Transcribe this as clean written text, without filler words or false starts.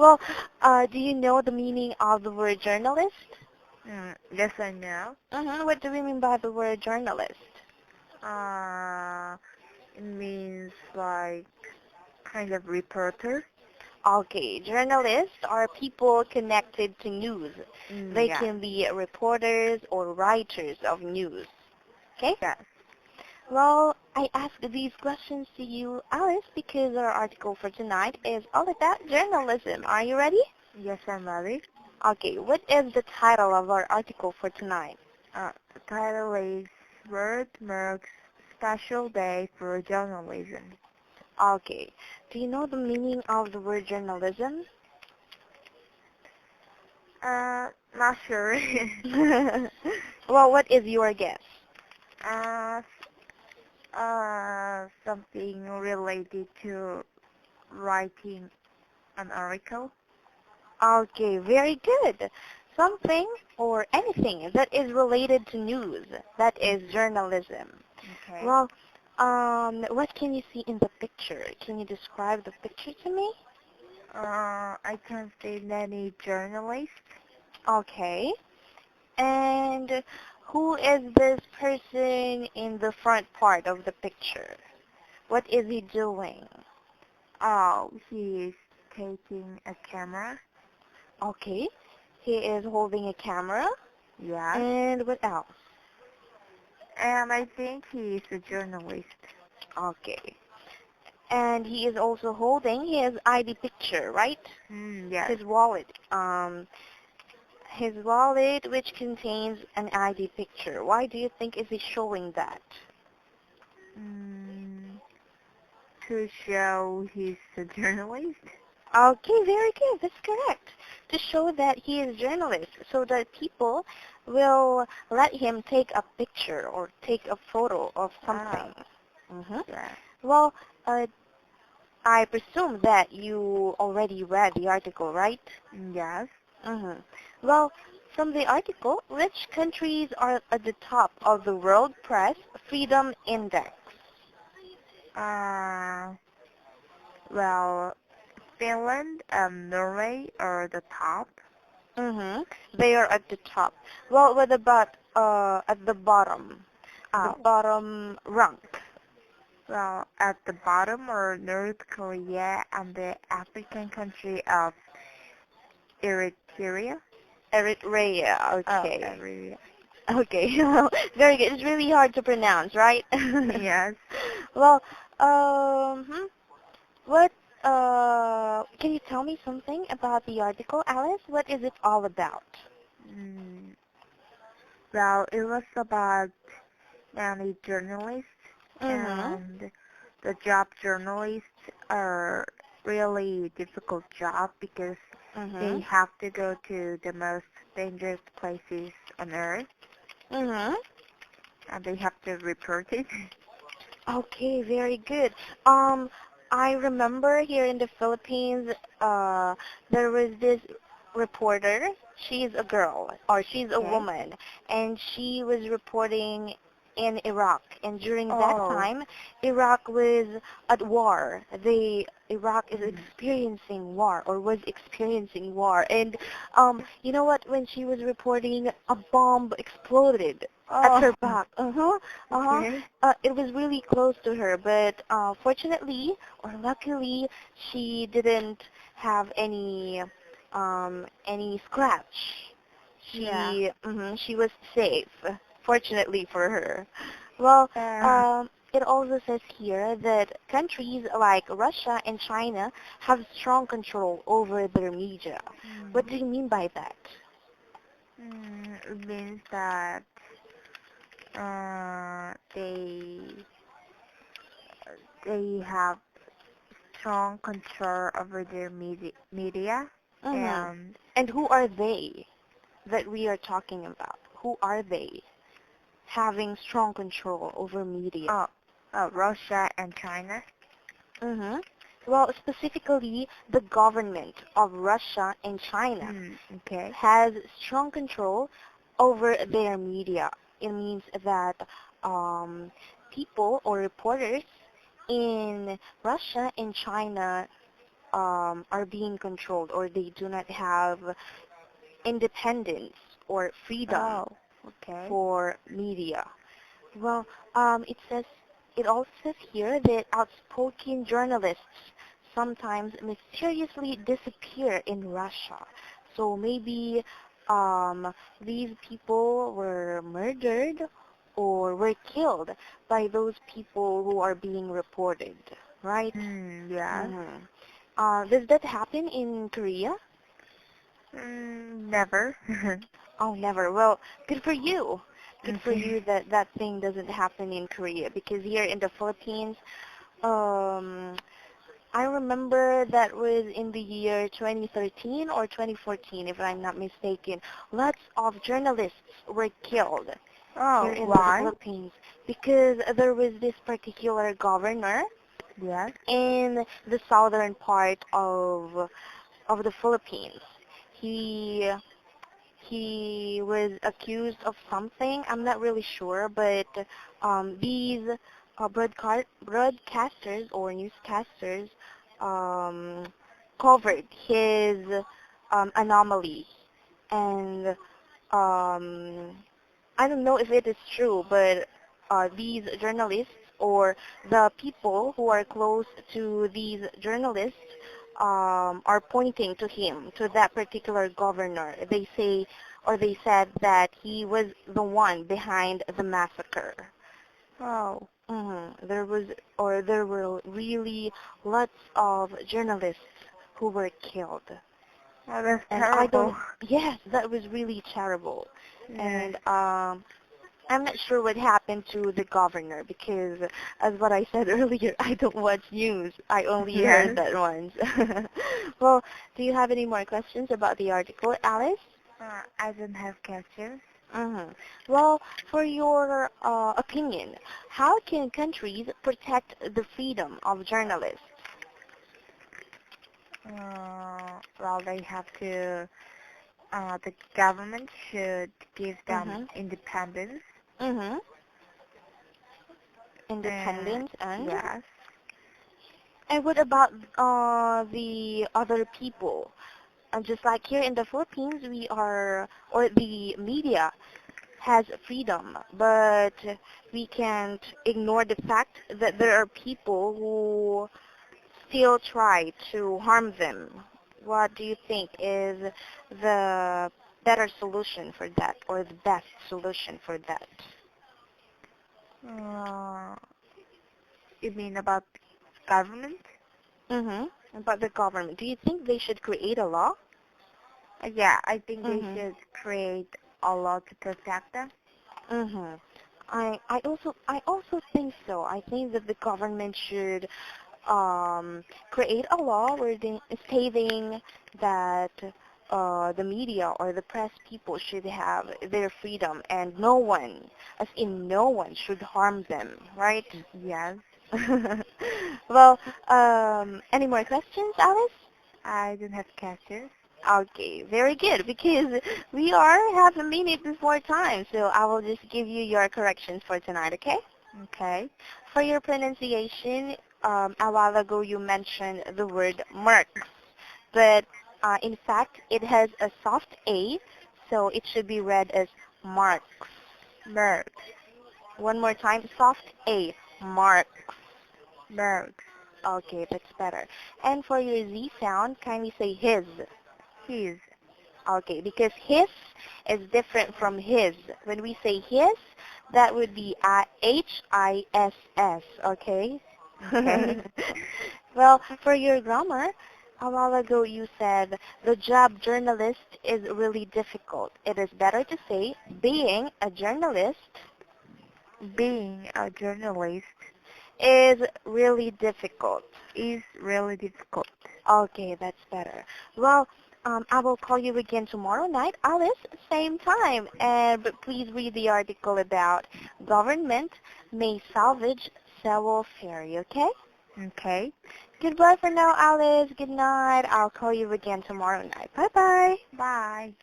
Well, do you know the meaning of the word journalist? Yes, I know. What do we mean by the word journalist? Uh, it means like kind of reporter. Okay, journalists are people connected to news. They Yeah. can be reporters or writers of news. Okay? Yes. Well, I asked these questions to you, Alice, because our article for tonight is all about journalism. Are you ready? Yes, I'm ready. Okay, what is the title of our article for tonight? The title is World Marks Special Day for Journalism. Okay, do you know the meaning of the word journalism? Not sure. Well, what is your guess? uh, Something related to writing an article. Okay, very good. Something or anything that is related to news. That is journalism. Okay. Well, what can you see in the picture? Can you describe the picture to me? I can't see many journalists. Okay. And who is this person in the front part of the picture? What is he doing? Oh, he is taking a camera. Okay. He is holding a camera. Yes. And what else? And I think he is a journalist. Okay. And he is also holding his ID picture, right? Yes. His wallet. His wallet which contains an ID picture. Why do you think is he showing that? To show he's a journalist. Okay, very good. That's correct. To show that he is a journalist so that people will let him take a picture or take a photo of something. Yeah. Well, I presume that you already read the article, right? Yes. Well, from the article, which countries are at the top of the World Press Freedom Index? Well, Finland and Norway are the top. They are at the top. Well, what about at the bottom? The Oh. bottom rank. Well, at the bottom are North Korea and the African country of Eritrea. Eritrea. Okay. Eritrea. Okay. Very good. It's really hard to pronounce, right? Yes. Well, what can you tell me something about the article, Alice? What is it all about? Well, it was about many journalists, and the job journalists are really difficult job because they have to go to the most dangerous places on earth, and they have to report it. Okay, very good. I remember here in the Philippines, there was this reporter. She's a girl, or she's a Okay. woman, and she was reporting in Iraq. And during that Oh. time, Iraq was at war. Iraq is experiencing war, or was experiencing war. And you know what? When she was reporting, a bomb exploded at her back. Okay. It was really close to her, but fortunately or luckily, she didn't have any scratch. Yeah. She was safe, fortunately for her. Well, it also says here that countries like Russia and China have strong control over their media. What do you mean by that? It means that they have strong control over their media and And who are they that we are talking about? Who are they having strong control over media? Russia and China. Well, specifically, the government of Russia and China Okay. has strong control over their media. It means that people or reporters in Russia and China are being controlled, or they do not have independence or freedom Oh, okay. for media. Well, it also says here that outspoken journalists sometimes mysteriously disappear in Russia. So maybe these people were murdered or were killed by those people who are being reported, right? Yes. Mm-hmm. Does that happen in Korea? Never. Oh, never. Well, good for you. Good for Okay. you that that thing doesn't happen in Korea, because here in the Philippines, um, I remember that was in the year 2013 or 2014, if I'm not mistaken. Lots of journalists were killed here Oh, in the why? Philippines because there was this particular governor Yes. in the southern part of the Philippines. He he was accused of something. I'm not really sure, but these broadcasters or newscasters um, covered his anomaly. And I don't know if it is true, but these journalists or the people who are close to these journalists are pointing to him, to that particular governor. They say, or they said that he was the one behind the massacre. Oh, There were really lots of journalists who were killed. oh, that's And I don't, terrible. yes, that was really terrible. Yes. And I'm not sure what happened to the governor because, as what I said earlier, I don't watch news. I only heard Yes. that once. Well, do you have any more questions about the article, Alice? I don't have questions. Mm-hmm. Well, for your opinion, how can countries protect the freedom of journalists? Well, they have to, the government should give them Mm-hmm. independence. Mm-hmm. And Independence and? yes. And what about the other people? Just like here in the Philippines, we are, or the media has freedom, but we can't ignore the fact that there are people who still try to harm them. What do you think is the better solution for that, or the best solution for that? Uh, you mean about government? Mm-hmm. About the government, do you think they should create a law? Yeah, I think they Mm-hmm. should create a law to protect them. Mm-hmm. I also think so. I think that the government should create a law where stating that the media or the press people should have their freedom, and no one, as in no one, should harm them, right? Yes. Well, any more questions, Alice? I don't have questions. Okay, very good, because we are half a minute before time, so I will just give you your corrections for tonight, okay? Okay. For your pronunciation, a while ago you mentioned the word mercs, but in fact it has a soft A, so it should be read as marks. Merc. One more time, soft A, marks. Merc. Okay, that's better. And for your Z sound, kindly say his. His. Okay, because his is different from his. When we say his, that would be Hiss, okay? Okay. Well, for your grammar, a while ago you said the job journalist is really difficult. It is better to say being a journalist Being a journalist is really difficult. is really difficult. Okay, that's better. Well, I will call you again tomorrow night, Alice, same time. And but please read the article about government may salvage Sewol Ferry, okay? Okay. Goodbye for now, Alice. Good night. I'll call you again tomorrow night. Bye-bye. Bye.